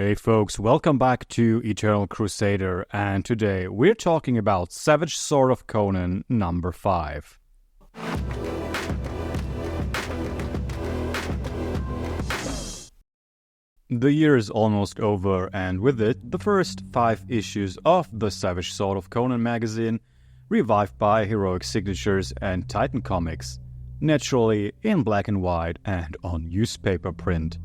Hey folks, welcome back to Eternal Crusader, and today we're talking about Savage Sword of Conan number 5. The year is almost over, and with it, the first 5 issues of the Savage Sword of Conan magazine, revived by Heroic Signatures and Titan Comics, naturally in black and white and on newspaper print.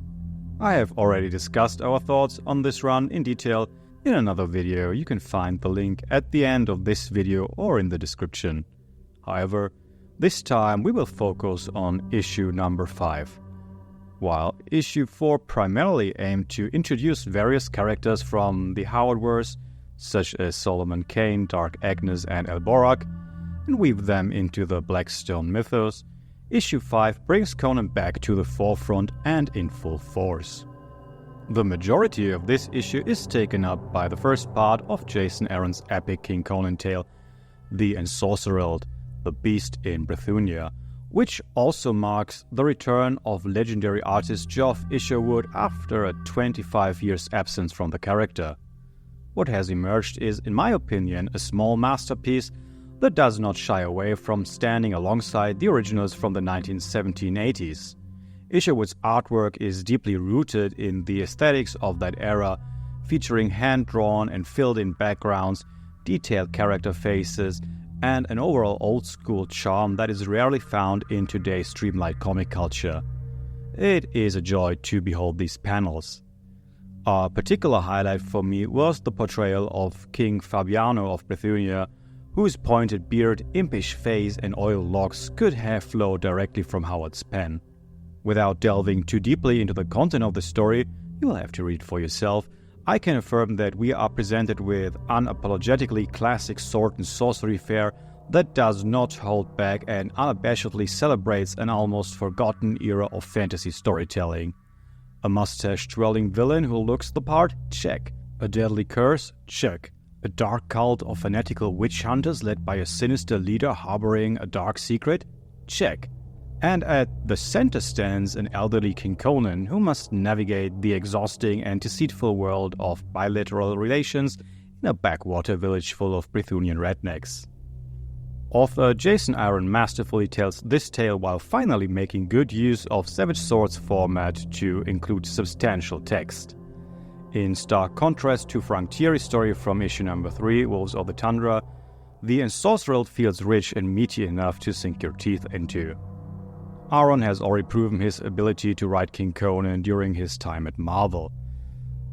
I have already discussed our thoughts on this run in detail in another video. You can find the link at the end of this video or in the description. However, this time we will focus on issue number 5. While issue 4 primarily aimed to introduce various characters from the Howardverse, such as Solomon Kane, Dark Agnes and Borak, and weave them into the Blackstone mythos, Issue 5 brings Conan back to the forefront and in full force. The majority of this issue is taken up by the first part of Jason Aaron's epic King Conan tale, The Ensorcered, the Beast in Brithunia, which also marks the return of legendary artist Geoff Isherwood after a 25 years absence from the character. What has emerged is, in my opinion, a small masterpiece that does not shy away from standing alongside the originals from the 1970s. Isherwood's artwork is deeply rooted in the aesthetics of that era, featuring hand-drawn and filled-in backgrounds, detailed character faces, and an overall old-school charm that is rarely found in today's streamlined comic culture. It is a joy to behold these panels. A particular highlight for me was the portrayal of King Fabiano of Brithunia, whose pointed beard, impish face and oil locks could have flowed directly from Howard's pen. Without delving too deeply into the content of the story, you will have to read for yourself, I can affirm that we are presented with unapologetically classic sword and sorcery fare that does not hold back and unabashedly celebrates an almost forgotten era of fantasy storytelling. A mustache-twirling villain who looks the part? Check. A deadly curse? Check. A dark cult of fanatical witch hunters led by a sinister leader harboring a dark secret? Check. And at the center stands an elderly King Conan who must navigate the exhausting and deceitful world of bilateral relations in a backwater village full of Brythunian rednecks. Author Jason Aaron masterfully tells this tale while finally making good use of Savage Sword's format to include substantial text. In stark contrast to Frank Thierry's story from issue number 3, Wolves of the Tundra, The Ensorcered feels rich and meaty enough to sink your teeth into. Aaron has already proven his ability to write King Conan during his time at Marvel.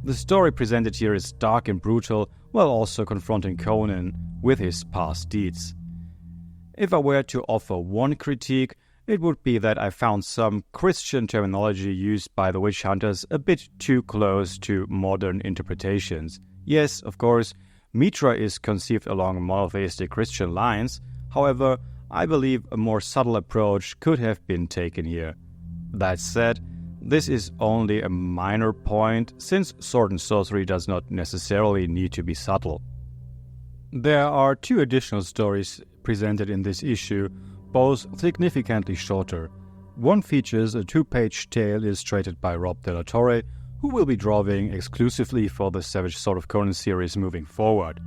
The story presented here is dark and brutal, while also confronting Conan with his past deeds. If I were to offer one critique, it would be that I found some Christian terminology used by the witch hunters a bit too close to modern interpretations. Yes, of course, Mitra is conceived along monotheistic Christian lines. However, I believe a more subtle approach could have been taken here. That said, this is only a minor point, since sword and sorcery does not necessarily need to be subtle. There are 2 additional stories presented in this issue, both significantly shorter. One features a 2-page tale illustrated by Rob De La Torre, who will be drawing exclusively for the Savage Sword of Conan series moving forward.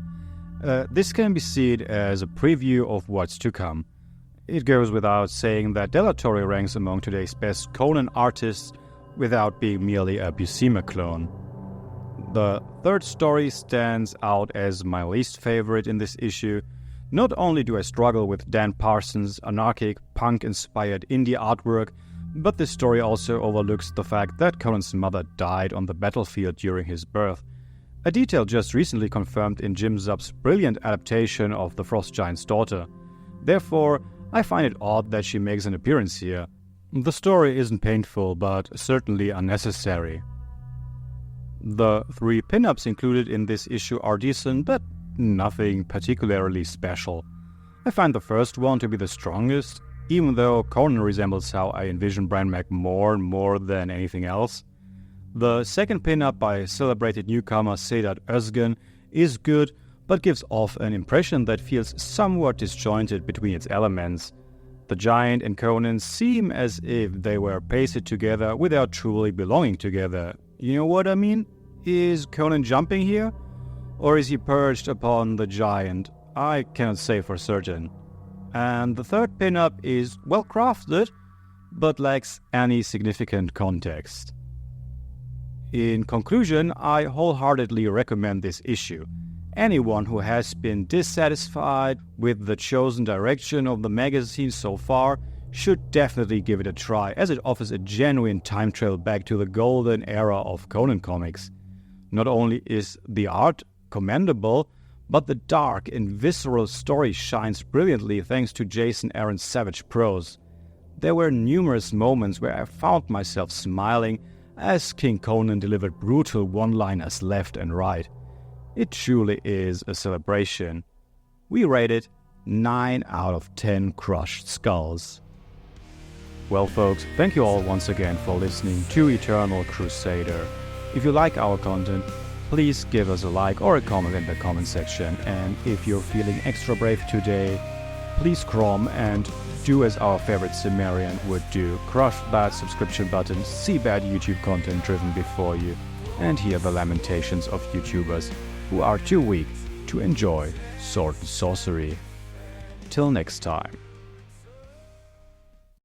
This can be seen as a preview of what's to come. It goes without saying that De La Torre ranks among today's best Conan artists without being merely a Buscema clone. The 3rd story stands out as my least favorite in this issue. Not only do I struggle with Dan Parsons' anarchic, punk-inspired indie artwork, but this story also overlooks the fact that Conan's mother died on the battlefield during his birth, a detail just recently confirmed in Jim Zub's brilliant adaptation of The Frost Giant's Daughter. Therefore, I find it odd that she makes an appearance here. The story isn't painful, but certainly unnecessary. The 3 pinups included in this issue are decent, but nothing particularly special. I find the first one to be the strongest, even though Conan resembles how I envision Brian Mack more and more than anything else. The second pinup by celebrated newcomer Sedat Özgen is good, but gives off an impression that feels somewhat disjointed between its elements. The giant and Conan seem as if they were pasted together without truly belonging together. You know what I mean? Is Conan jumping here? Or is he perched upon the giant? I cannot say for certain. And the third pinup is well crafted, but lacks any significant context. In conclusion, I wholeheartedly recommend this issue. Anyone who has been dissatisfied with the chosen direction of the magazine so far should definitely give it a try, as it offers a genuine time travel back to the golden era of Conan comics. Not only is the art commendable, but the dark and visceral story shines brilliantly thanks to Jason Aaron's savage prose. There were numerous moments where I found myself smiling as King Conan delivered brutal one-liners left and right. It truly is a celebration. We rate it 9 out of 10 crushed skulls. Well folks, thank you all once again for listening to Eternal Crusader. If you like our content, please give us a like or a comment in the comment section. And if you're feeling extra brave today, please crom and do as our favorite Cimmerian would do. Crush that subscription button, see bad YouTube content driven before you, and hear the lamentations of YouTubers who are too weak to enjoy sword and sorcery. Till next time.